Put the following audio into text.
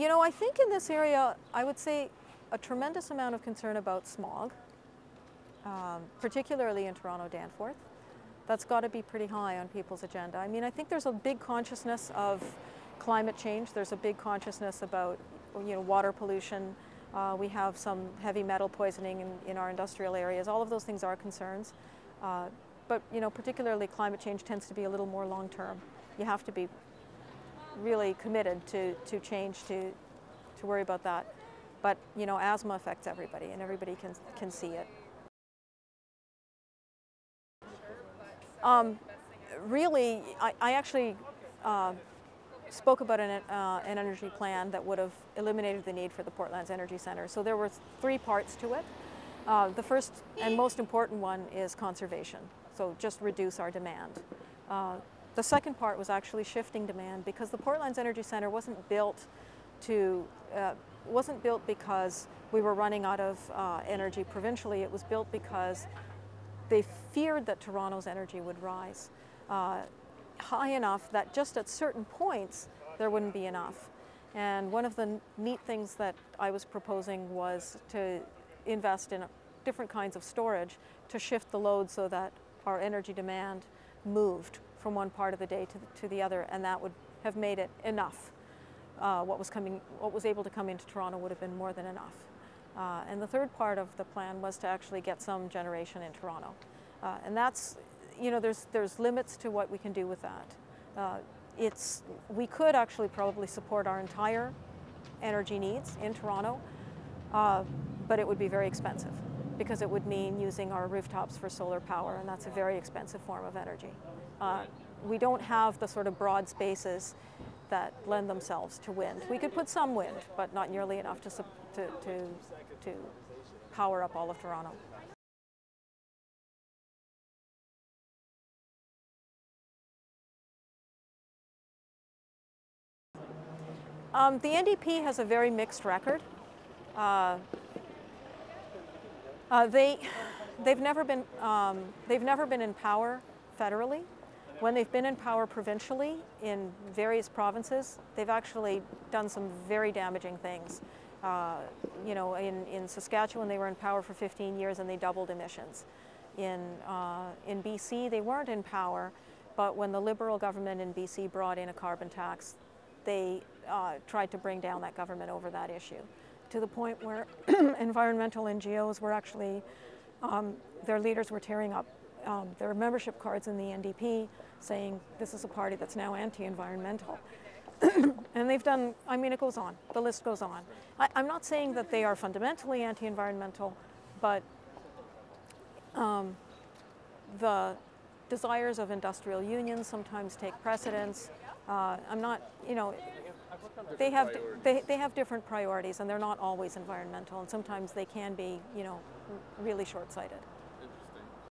You know, I think in this area, I would say a tremendous amount of concern about smog, particularly in Toronto, Danforth. That's got to be pretty high on people's agenda. I mean, I think there's a big consciousness of climate change. There's a big consciousness about, water pollution. We have some heavy metal poisoning in our industrial areas. All of those things are concerns. But, particularly climate change tends to be a little more long-term. You have to be really committed to change to worry about that. But, asthma affects everybody, and everybody can see it. Really, I actually spoke about an energy plan that would have eliminated the need for the Portland's Energy Centre. So there were 3 parts to it. The first and most important one is conservation, so just reduce our demand. The second part was actually shifting demand, because the Portland's Energy Centre wasn't built because we were running out of energy provincially. It was built because they feared that Toronto's energy would rise high enough that just at certain points there wouldn't be enough. And one of the neat things that I was proposing was to invest in different kinds of storage to shift the load so that our energy demand moved from one part of the day to the other, and that would have made it enough. What was able to come into Toronto would have been more than enough. And the third part of the plan was to actually get some generation in Toronto. And that's, there's limits to what we can do with that. We could actually probably support our entire energy needs in Toronto, but it would be very expensive, because it would mean using our rooftops for solar power, and that's a very expensive form of energy. We don't have the sort of broad spaces that lend themselves to wind. We could put some wind, but not nearly enough to power up all of Toronto. The NDP has a very mixed record. They've never been in power federally. When they've been in power provincially in various provinces, they've actually done some very damaging things. In Saskatchewan, they were in power for 15 years and they doubled emissions. In BC, they weren't in power, but when the Liberal government in BC brought in a carbon tax, they tried to bring down that government over that issue, to the point where environmental NGOs were actually, their leaders were tearing up their membership cards in the NDP, saying this is a party that's now anti-environmental. And they've done, I mean, it goes on, the list goes on. I'm not saying that they are fundamentally anti-environmental, but the desires of industrial unions sometimes take precedence. I'm not, they have different priorities, and they're not always environmental, and sometimes they can be, really short-sighted.